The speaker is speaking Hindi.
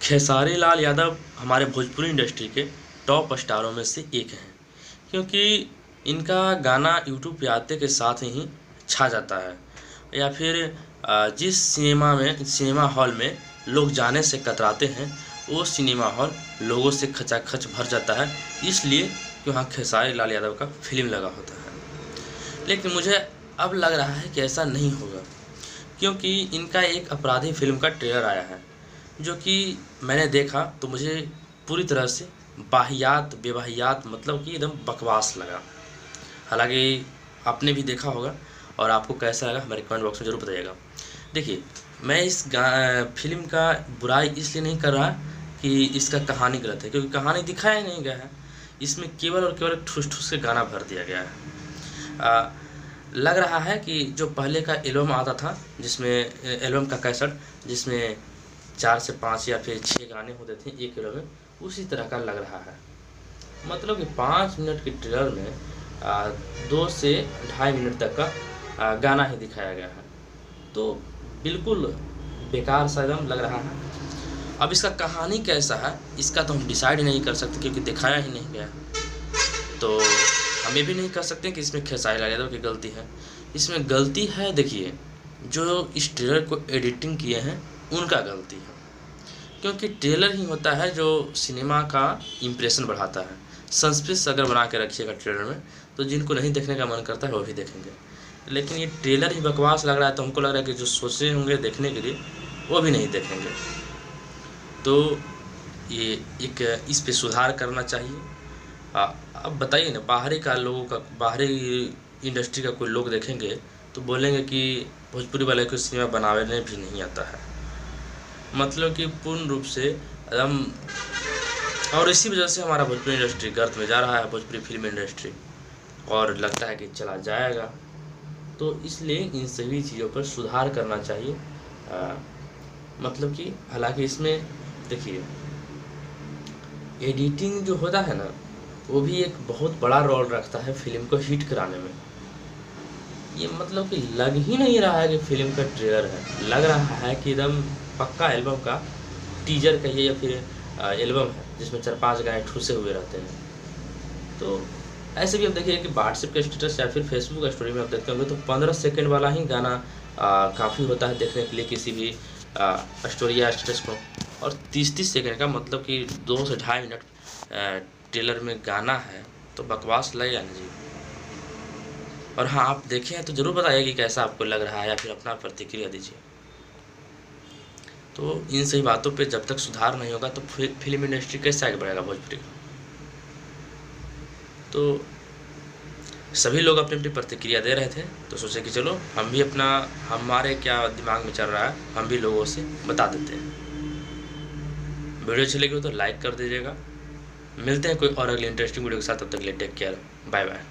खेसारी लाल यादव हमारे भोजपुरी इंडस्ट्री के टॉप स्टारों में से एक हैं, क्योंकि इनका गाना यूट्यूब पे आते के साथ ही छा जाता है, या फिर जिस सिनेमा हॉल में लोग जाने से कतराते हैं वो सिनेमा हॉल लोगों से खचाखच भर जाता है, इसलिए कि वहाँ खेसारी लाल यादव का फिल्म लगा होता है। लेकिन मुझे अब लग रहा है कि ऐसा नहीं होगा, क्योंकि इनका एक अपराधी फिल्म का ट्रेलर आया है, जो कि मैंने देखा तो मुझे पूरी तरह से बेवाहियात मतलब कि एकदम बकवास लगा। हालांकि आपने भी देखा होगा और आपको कैसा लगा हमारे कमेंट बॉक्स में ज़रूर बताइएगा। देखिए, मैं इस फिल्म का बुराई इसलिए नहीं कर रहा कि इसका कहानी गलत है, क्योंकि कहानी दिखाया नहीं गया है। इसमें केवल और केवल ठूस-ठूस के गाना भर दिया गया है। लग रहा है कि जो पहले का एल्बम आता था, जिसमें एल्बम का कैसेट जिसमें 4 से 5 या फिर 6 गाने होते थे एक एल्बम में, उसी तरह का लग रहा है। मतलब कि 5 मिनट के ट्रेलर में 2 से ढाई मिनट तक का गाना ही दिखाया गया है, तो बिल्कुल बेकार सा एकदम लग रहा है। अब इसका कहानी कैसा है इसका तो हम डिसाइड नहीं कर सकते, क्योंकि दिखाया ही नहीं गया। तो हम ये भी नहीं कर सकते कि इसमें खेसारी लाल यादव की गलती है। इसमें गलती है, देखिए, जो इस ट्रेलर को एडिटिंग किए हैं उनका गलती है, क्योंकि ट्रेलर ही होता है जो सिनेमा का इम्प्रेशन बढ़ाता है। सस्पेंस अगर बना के रखिएगा ट्रेलर में, तो जिनको नहीं देखने का मन करता है वो भी देखेंगे। लेकिन ये ट्रेलर ही बकवास लग रहा है, तो हमको लग रहा है कि जो सोचे होंगे देखने के लिए वो भी नहीं देखेंगे। तो ये एक इस पे सुधार करना चाहिए। अब बताइए ना, बाहरी इंडस्ट्री का कोई लोग देखेंगे तो बोलेंगे कि भोजपुरी वाले को सिनेमा बनाने भी नहीं आता है। मतलब कि पूर्ण रूप से एकदम, और इसी वजह से हमारा भोजपुरी इंडस्ट्री गर्त में जा रहा है, भोजपुरी फिल्म इंडस्ट्री, और लगता है कि चला जाएगा। तो इसलिए इन सभी चीज़ों पर सुधार करना चाहिए। मतलब कि हालांकि इसमें देखिए, एडिटिंग जो होता है ना, वो भी एक बहुत बड़ा रोल रखता है फिल्म को हिट कराने में। ये मतलब कि लग ही नहीं रहा है कि फिल्म का ट्रेलर है, लग रहा है कि एकदम पक्का एल्बम का टीजर कहिए या फिर एल्बम है जिसमें 4-5 गाने ठूसे हुए रहते हैं। तो ऐसे भी आप देखिए कि व्हाट्सएप के स्टेटस या फिर फेसबुक स्टोरी में आप देखते होंगे तो 15 सेकंड वाला ही गाना काफ़ी होता है देखने के लिए किसी भी स्टोरी या स्टेटस को, और 30-30 सेकंड का मतलब कि 2 से ढाई मिनट ट्रेलर में गाना है, तो बकवास लगेगा ना जी। और हाँ, आप देखें हैं तो ज़रूर बताइए कि कैसा आपको लग रहा है, या फिर अपना प्रतिक्रिया दीजिए। तो इन सही बातों पे जब तक सुधार नहीं होगा तो फिल्म इंडस्ट्री कैसे आगे बढ़ेगा भोजपुरी। तो सभी लोग अपनी अपनी प्रतिक्रिया दे रहे थे, तो सोचे कि चलो हम भी हमारे क्या दिमाग में चल रहा है हम भी लोगों से बता देते हैं। वीडियो अच्छी लगी हो तो लाइक कर दीजिएगा। मिलते हैं कोई और अगली इंटरेस्टिंग वीडियो के साथ, तब तक के लिए टेक केयर, बाय बाय।